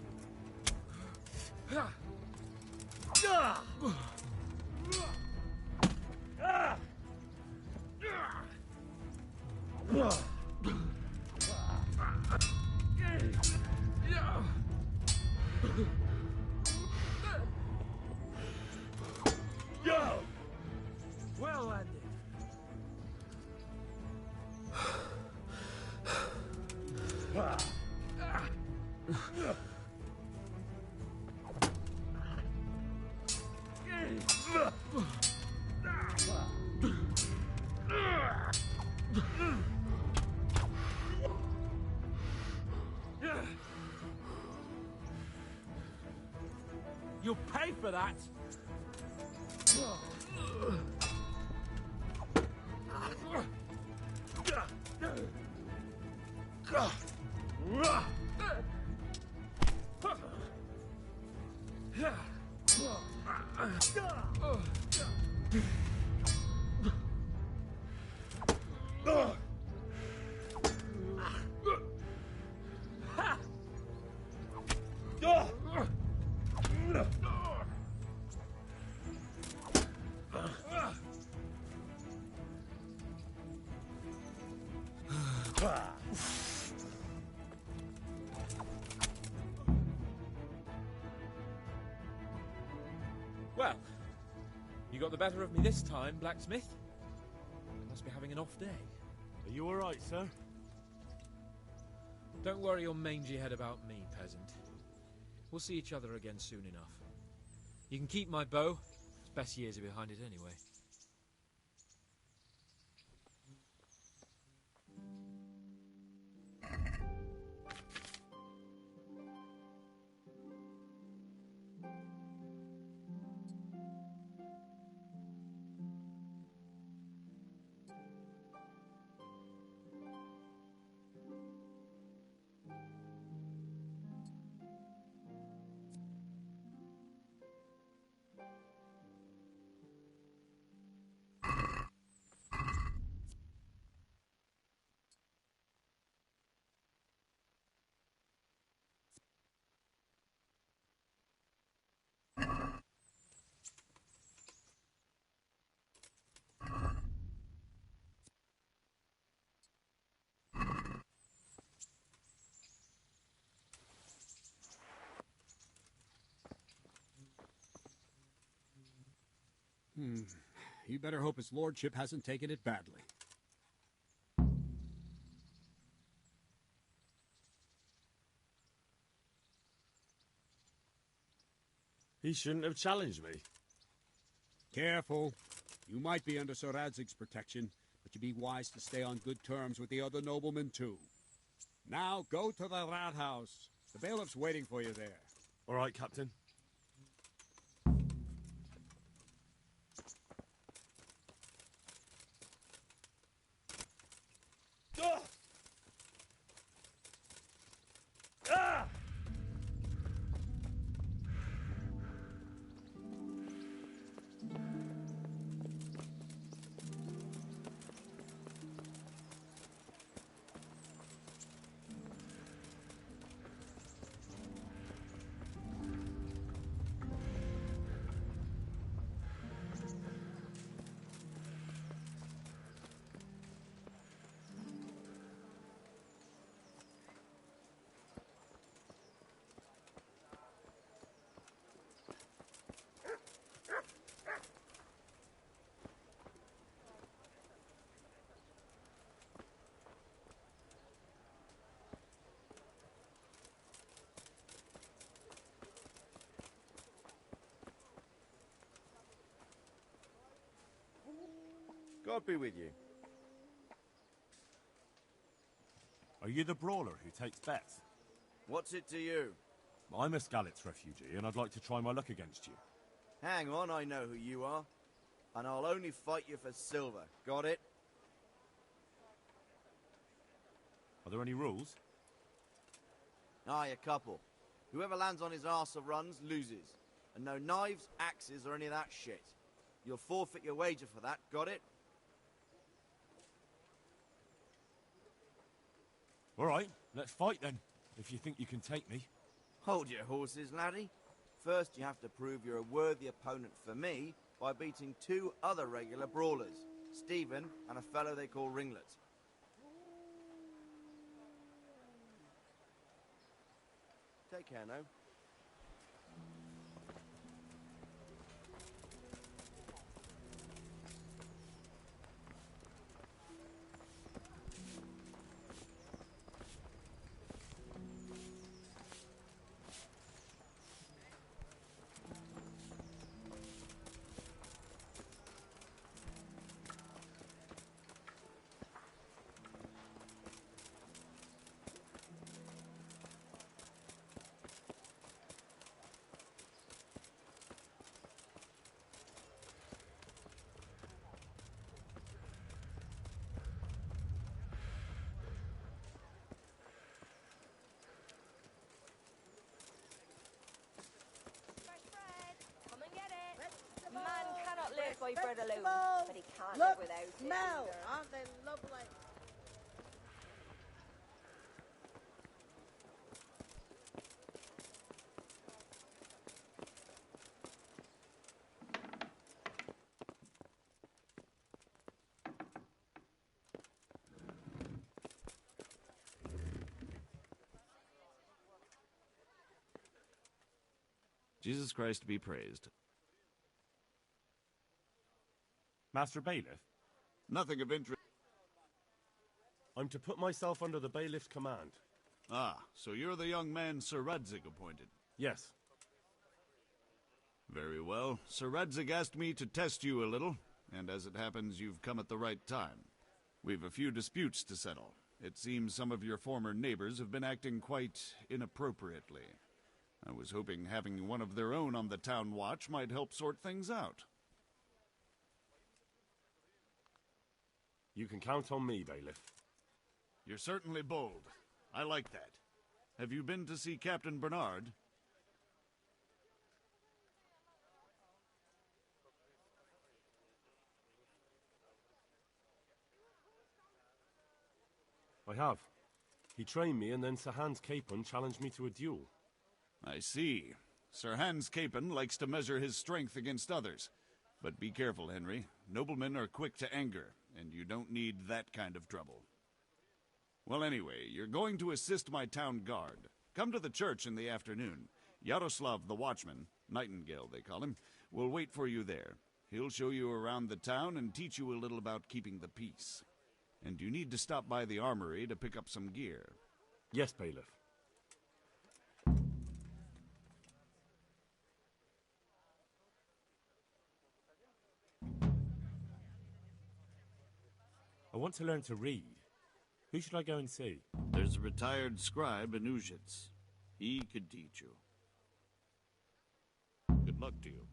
Speaker 19: You'll pay for that! Well, you got the better of me this time, blacksmith. You must be having an off day.
Speaker 4: Are you alright, sir?
Speaker 17: Don't worry your mangy head about me, peasant. We'll see each other again soon enough. You can keep my bow. Its best years are behind it anyway.
Speaker 20: You better hope his lordship hasn't taken it badly.
Speaker 4: He shouldn't have challenged me.
Speaker 20: Careful. You might be under Sir Radzig's protection, but you'd be wise to stay on good terms with the other noblemen, too. Now, go to the rat house. The bailiff's waiting for you there.
Speaker 4: All right, Captain.
Speaker 16: God be with you.
Speaker 1: Are you the brawler who takes bets?
Speaker 16: What's it to you?
Speaker 1: I'm a Skalitz refugee, and I'd like to try my luck against you.
Speaker 16: Hang on, I know who you are. And I'll only fight you for silver. Got it?
Speaker 1: Are there any rules?
Speaker 16: Aye, a couple. Whoever lands on his arse or runs, loses. And no knives, axes, or any of that shit. You'll forfeit your wager for that, got it?
Speaker 1: All right, let's fight then, if you think you can take me.
Speaker 16: Hold your horses, laddie. First, you have to prove you're a worthy opponent for me by beating two other regular brawlers, Stephen and a fellow they call Ringlet. Take care now.
Speaker 2: the loom,
Speaker 11: Come on.
Speaker 2: but he can't
Speaker 11: Look,
Speaker 2: live without it
Speaker 11: smell.
Speaker 2: either.
Speaker 11: Aren't they lovely?
Speaker 21: Jesus Christ be praised.
Speaker 1: Master Bailiff?
Speaker 21: Nothing of interest.
Speaker 9: I'm to put myself under the bailiff's command.
Speaker 21: Ah, so you're the young man Sir Radzig appointed.
Speaker 9: Yes.
Speaker 21: Very well. Sir Radzig asked me to test you a little, and as it happens, you've come at the right time. We've a few disputes to settle. It seems some of your former neighbors have been acting quite inappropriately. I was hoping having one of their own on the town watch might help sort things out.
Speaker 9: You can count on me, bailiff.
Speaker 21: You're certainly bold. I like that. Have you been to see Captain Bernard?
Speaker 9: I have. He trained me, and then Sir Hans Capon challenged me to a duel.
Speaker 21: I see. Sir Hans Capon likes to measure his strength against others. But be careful, Henry. Noblemen are quick to anger, and you don't need that kind of trouble. Well, anyway, you're going to assist my town guard. Come to the church in the afternoon. Yaroslav the watchman, Nightingale they call him, will wait for you there. He'll show you around the town and teach you a little about keeping the peace. And you need to stop by the armory to pick up some gear.
Speaker 9: Yes, bailiff.
Speaker 1: I want to learn to read. Who should I go and see?
Speaker 21: There's a retired scribe in Uzhitz. He could teach you. Good luck to you.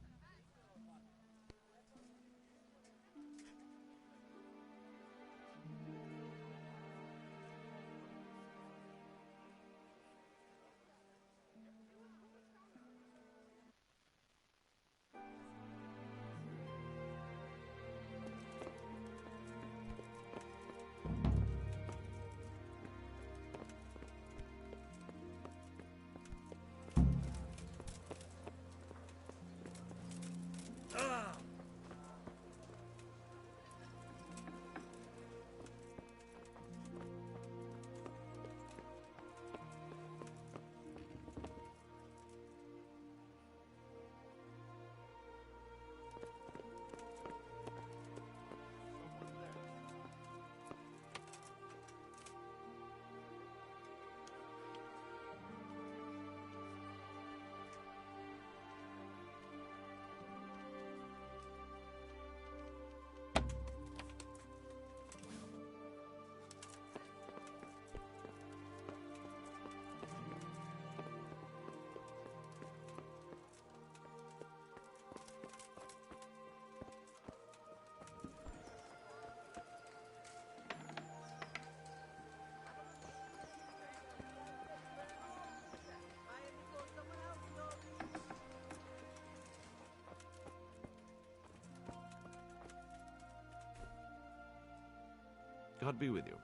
Speaker 21: God be with you.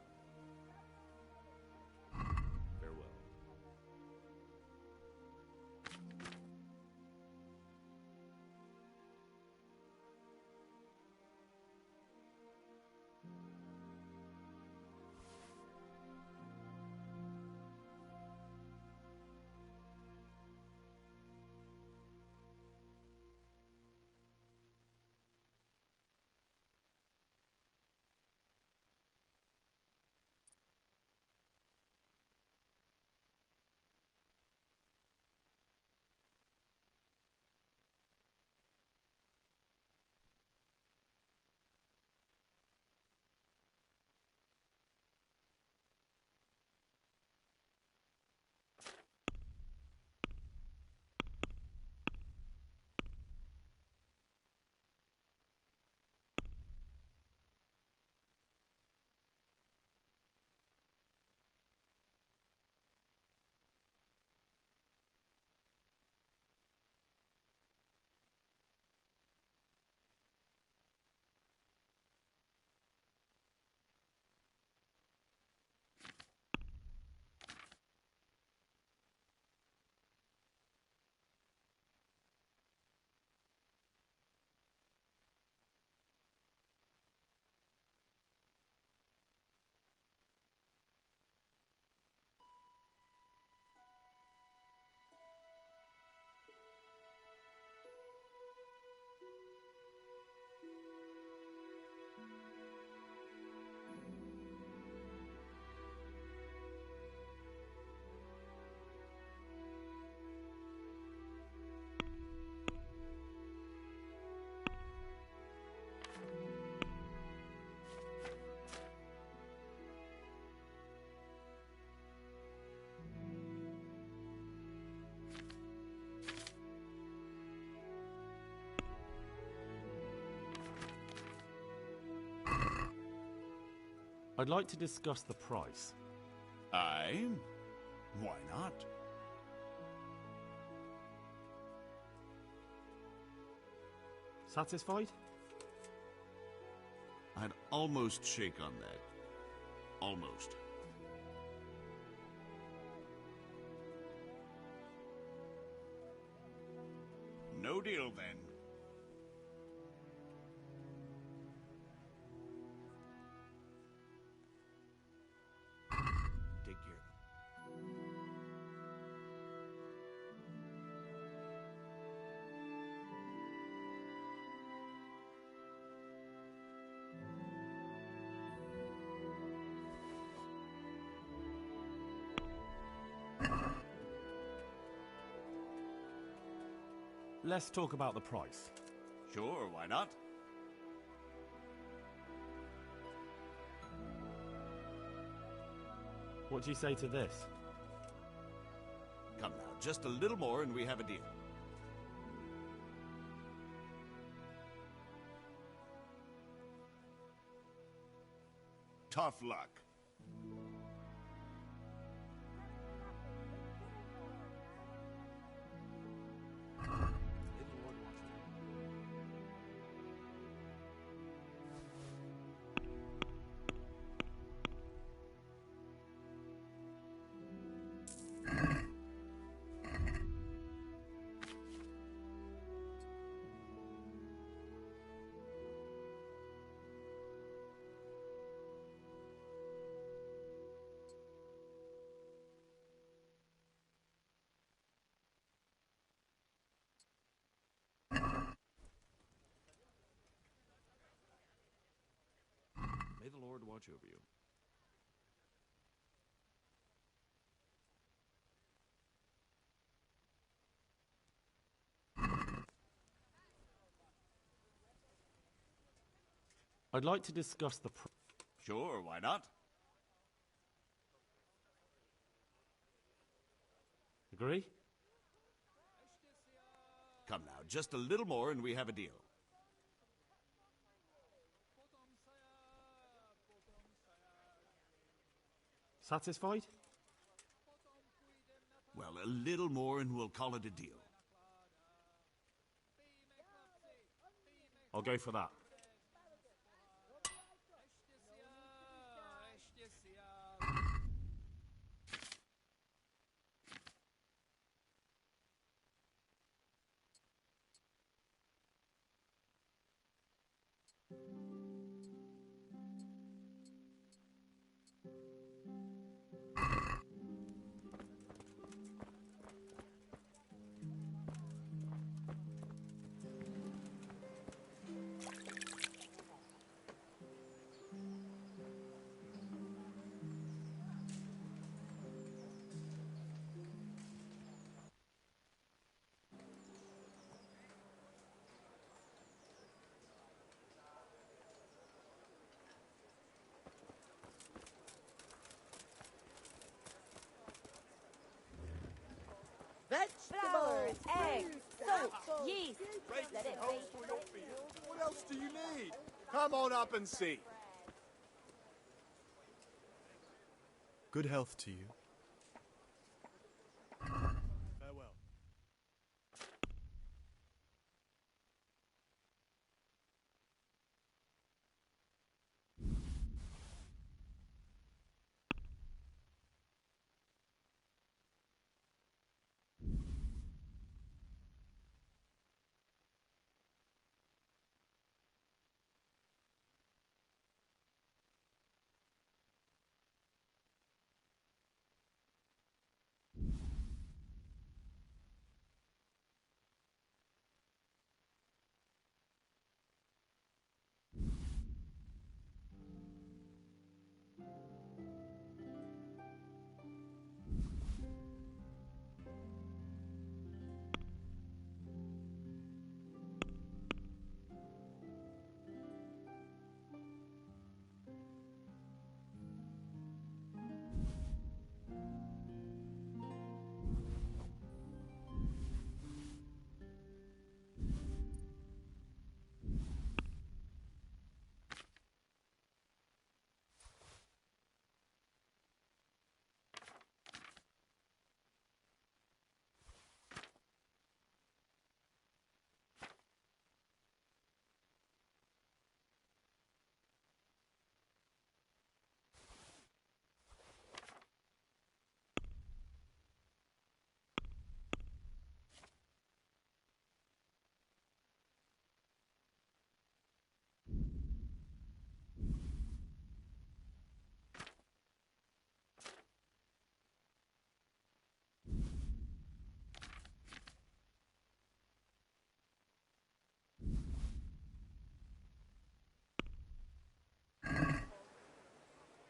Speaker 21: Farewell.
Speaker 9: I'd like to discuss the price.
Speaker 21: Aye? Why not?
Speaker 9: Satisfied?
Speaker 21: I'd almost shake on that. Almost. No deal, then.
Speaker 16: Take care.
Speaker 9: Let's talk about the price.
Speaker 21: Sure, why not?
Speaker 9: What do you say to this?
Speaker 21: Come now, just a little more and we have a deal. Tough luck.
Speaker 4: May the Lord watch over you.
Speaker 9: I'd like to discuss the
Speaker 21: Sure, why not?
Speaker 9: Agree?
Speaker 21: Come now, just a little more and we have a deal.
Speaker 9: Satisfied?
Speaker 21: Well, a little more and we'll call it a deal.
Speaker 9: I'll go for that.
Speaker 11: Vegetables, eggs, salt, yeast. Let it be.
Speaker 3: What else do you need? Come on up and see.
Speaker 12: Good health to you.
Speaker 3: Farewell.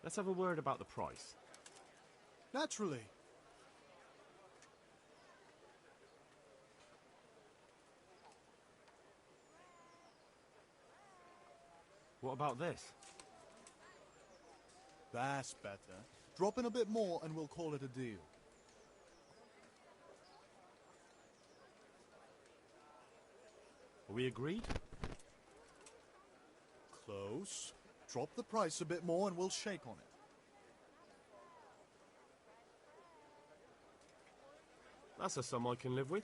Speaker 9: Let's have a word about the price.
Speaker 3: Naturally.
Speaker 9: What about this?
Speaker 3: That's better. Drop in a bit more and we'll call it a deal.
Speaker 9: Are we agreed?
Speaker 3: Close. Drop the price a bit more and we'll shake on it.
Speaker 9: That's a sum I can live with.